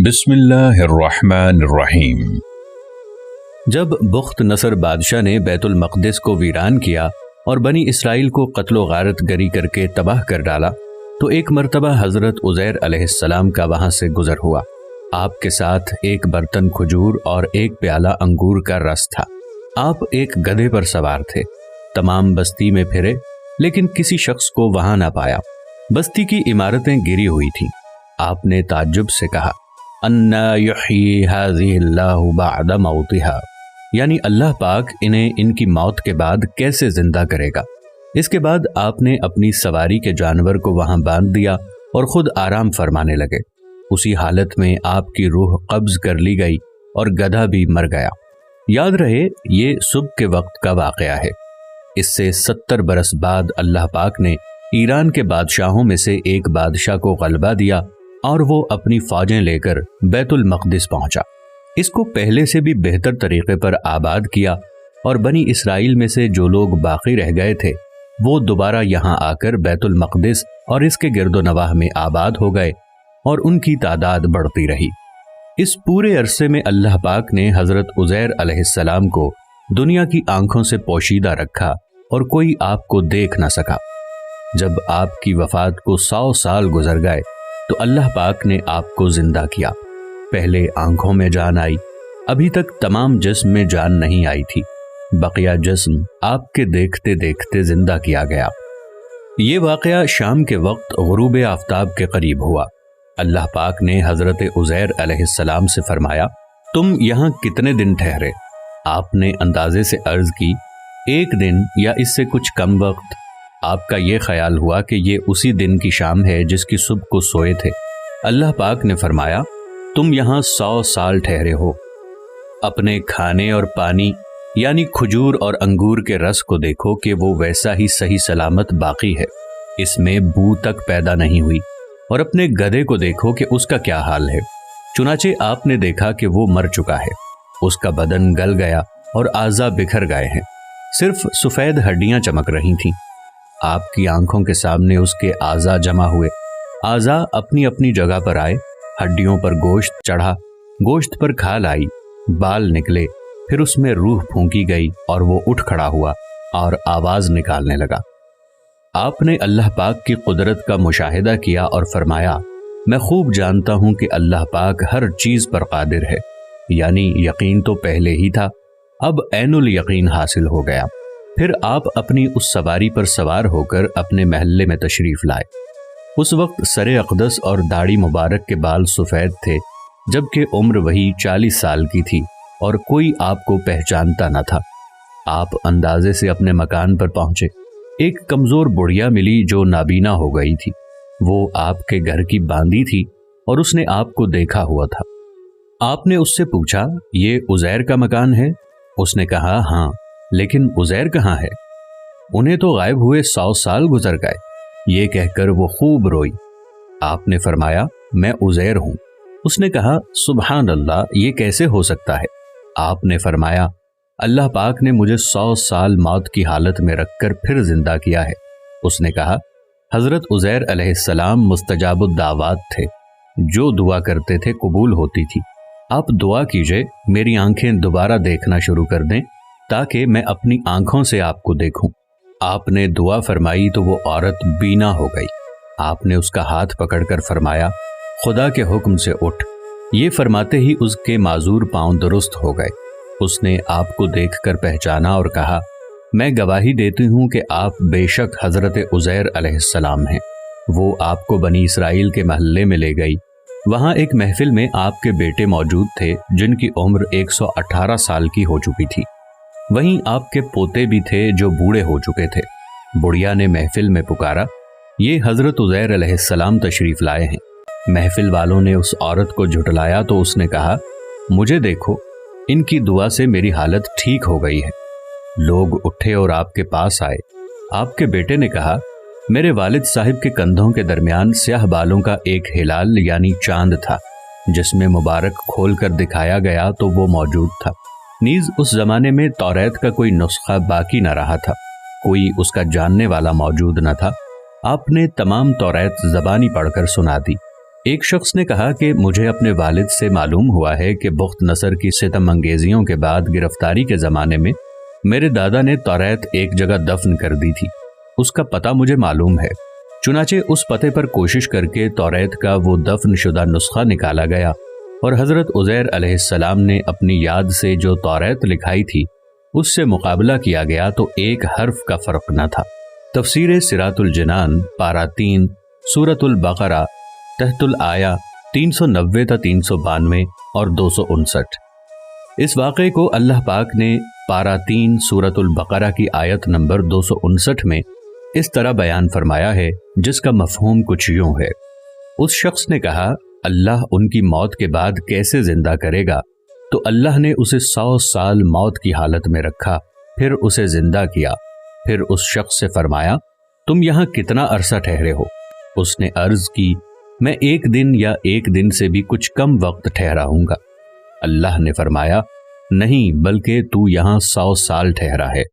بسم اللہ الرحمن الرحیم۔ جب بخت نصر بادشاہ نے بیت المقدس کو ویران کیا اور بنی اسرائیل کو قتل و غارت گری کر کے تباہ کر ڈالا تو ایک مرتبہ حضرت عزیر علیہ السلام کا وہاں سے گزر ہوا۔ آپ کے ساتھ ایک برتن کھجور اور ایک پیالہ انگور کا رس تھا۔ آپ ایک گدھے پر سوار تھے۔ تمام بستی میں پھرے لیکن کسی شخص کو وہاں نہ پایا۔ بستی کی عمارتیں گری ہوئی تھیں۔ آپ نے تعجب سے کہا، انا یحیی ھذہ اللہ بعد موتها، یعنی اللہ پاک انہیں ان کی موت کے بعد کیسے زندہ کرے گا۔ اس کے بعد آپ نے اپنی سواری کے جانور کو وہاں باندھ دیا اور خود آرام فرمانے لگے۔ اسی حالت میں آپ کی روح قبض کر لی گئی اور گدھا بھی مر گیا۔ یاد رہے یہ صبح کے وقت کا واقعہ ہے۔ اس سے 70 برس بعد اللہ پاک نے ایران کے بادشاہوں میں سے ایک بادشاہ کو غلبہ دیا اور وہ اپنی فوجیں لے کر بیت المقدس پہنچا۔ اس کو پہلے سے بھی بہتر طریقے پر آباد کیا اور بنی اسرائیل میں سے جو لوگ باقی رہ گئے تھے وہ دوبارہ یہاں آ کر بیت المقدس اور اس کے گرد و نواح میں آباد ہو گئے اور ان کی تعداد بڑھتی رہی۔ اس پورے عرصے میں اللہ پاک نے حضرت عزیر علیہ السلام کو دنیا کی آنکھوں سے پوشیدہ رکھا اور کوئی آپ کو دیکھ نہ سکا۔ جب آپ کی وفات کو 100 سال گزر گئے تو اللہ پاک نے آپ کو زندہ کیا۔ پہلے آنکھوں میں جان آئی، ابھی تک تمام جسم میں جان نہیں آئی تھی۔ بقیہ جسم آپ کے دیکھتے دیکھتے زندہ کیا گیا۔ یہ واقعہ شام کے وقت غروب آفتاب کے قریب ہوا۔ اللہ پاک نے حضرت عزیر علیہ السلام سے فرمایا، تم یہاں کتنے دن ٹھہرے؟ آپ نے اندازے سے عرض کی، 1 دن یا اس سے کچھ کم وقت۔ آپ کا یہ خیال ہوا کہ یہ اسی دن کی شام ہے جس کی صبح کو سوئے تھے۔ اللہ پاک نے فرمایا، تم یہاں 100 سال ٹھہرے ہو۔ اپنے کھانے اور پانی یعنی کھجور اور انگور کے رس کو دیکھو کہ وہ ویسا ہی صحیح سلامت باقی ہے، اس میں بو تک پیدا نہیں ہوئی، اور اپنے گدھے کو دیکھو کہ اس کا کیا حال ہے۔ چنانچہ آپ نے دیکھا کہ وہ مر چکا ہے، اس کا بدن گل گیا اور اعضا بکھر گئے ہیں، صرف سفید ہڈیاں چمک رہی تھیں۔ آپ کی آنکھوں کے سامنے اس کے اعضا جمع ہوئے، اعضا اپنی اپنی جگہ پر آئے، ہڈیوں پر گوشت چڑھا، گوشت پر کھال آئی، بال نکلے، پھر اس میں روح پھونکی گئی اور وہ اٹھ کھڑا ہوا اور آواز نکالنے لگا۔ آپ نے اللہ پاک کی قدرت کا مشاہدہ کیا اور فرمایا، میں خوب جانتا ہوں کہ اللہ پاک ہر چیز پر قادر ہے، یعنی یقین تو پہلے ہی تھا، اب عین الیقین حاصل ہو گیا۔ پھر آپ اپنی اس سواری پر سوار ہو کر اپنے محلے میں تشریف لائے۔ اس وقت سر اقدس اور داڑھی مبارک کے بال سفید تھے، جبکہ عمر وہی 40 سال کی تھی اور کوئی آپ کو پہچانتا نہ تھا۔ آپ اندازے سے اپنے مکان پر پہنچے۔ ایک کمزور بڑھیا ملی جو نابینا ہو گئی تھی، وہ آپ کے گھر کی باندی تھی اور اس نے آپ کو دیکھا ہوا تھا۔ آپ نے اس سے پوچھا، یہ عزیر کا مکان ہے؟ اس نے کہا، ہاں، لیکن عزیر کہاں ہے؟ انہیں تو غائب ہوئے 100 سال گزر گئے۔ یہ کہہ کر وہ خوب روئی۔ آپ نے فرمایا، میں عزیر ہوں۔ اس نے کہا، سبحان اللہ، یہ کیسے ہو سکتا ہے؟ آپ نے فرمایا، اللہ پاک نے مجھے 100 سال موت کی حالت میں رکھ کر پھر زندہ کیا ہے۔ اس نے کہا، حضرت عزیر علیہ السلام مستجاب الدعوات تھے، جو دعا کرتے تھے قبول ہوتی تھی۔ آپ دعا کیجئے میری آنکھیں دوبارہ دیکھنا شروع کر دیں تاکہ میں اپنی آنکھوں سے آپ کو دیکھوں۔ آپ نے دعا فرمائی تو وہ عورت بینا ہو گئی۔ آپ نے اس کا ہاتھ پکڑ کر فرمایا، خدا کے حکم سے اٹھ۔ یہ فرماتے ہی اس کے معذور پاؤں درست ہو گئے۔ اس نے آپ کو دیکھ کر پہچانا اور کہا، میں گواہی دیتی ہوں کہ آپ بے شک حضرت عزیر علیہ السلام ہیں۔ وہ آپ کو بنی اسرائیل کے محلے میں لے گئی۔ وہاں ایک محفل میں آپ کے بیٹے موجود تھے جن کی عمر 118 سال کی ہو چکی تھی۔ وہیں آپ کے پوتے بھی تھے جو بوڑھے ہو چکے تھے۔ بڑھیا نے محفل میں پکارا، یہ حضرت عزیر علیہ السلام تشریف لائے ہیں۔ محفل والوں نے اس عورت کو جھٹلایا تو اس نے کہا، مجھے دیکھو، ان کی دعا سے میری حالت ٹھیک ہو گئی ہے۔ لوگ اٹھے اور آپ کے پاس آئے۔ آپ کے بیٹے نے کہا، میرے والد صاحب کے کندھوں کے درمیان سیاہ بالوں کا ایک ہلال یعنی چاند تھا، جس میں مبارک کھول کر دکھایا گیا تو وہ موجود تھا۔ نیز اس زمانے میں توریت کا کوئی نسخہ باقی نہ رہا تھا، کوئی اس کا جاننے والا موجود نہ تھا۔ آپ نے تمام توریت زبانی پڑھ کر سنا دی۔ ایک شخص نے کہا کہ مجھے اپنے والد سے معلوم ہوا ہے کہ بخت نصر کی ستم انگیزیوں کے بعد گرفتاری کے زمانے میں میرے دادا نے توریت ایک جگہ دفن کر دی تھی۔ اس کا پتہ مجھے معلوم ہے، چنانچہ اس پتے پر کوشش کر کے توریت کا وہ دفن شدہ نسخہ نکالا گیا، اور حضرت عزیر علیہ السلام نے اپنی یاد سے جو توریت لکھائی تھی اس سے مقابلہ کیا گیا تو ایک حرف کا فرق نہ تھا۔ تفسیر صراط الجنان پارہ 3 سورۃ البقرہ تحت الآیہ 390 تا 392 اور 259۔ اس واقعے کو اللہ پاک نے پارہ 3 سورۃ البقرہ کی آیت نمبر 259 میں اس طرح بیان فرمایا ہے، جس کا مفہوم کچھ یوں ہے۔ اس شخص نے کہا، اللہ ان کی موت کے بعد کیسے زندہ کرے گا؟ تو اللہ نے اسے 100 سال موت کی حالت میں رکھا، پھر اسے زندہ کیا۔ پھر اس شخص سے فرمایا، تم یہاں کتنا عرصہ ٹھہرے ہو؟ اس نے عرض کی، میں 1 دن یا 1 دن سے بھی کچھ کم وقت ٹھہرا ہوں گا۔ اللہ نے فرمایا، نہیں بلکہ تو یہاں 100 سال ٹھہرا ہے۔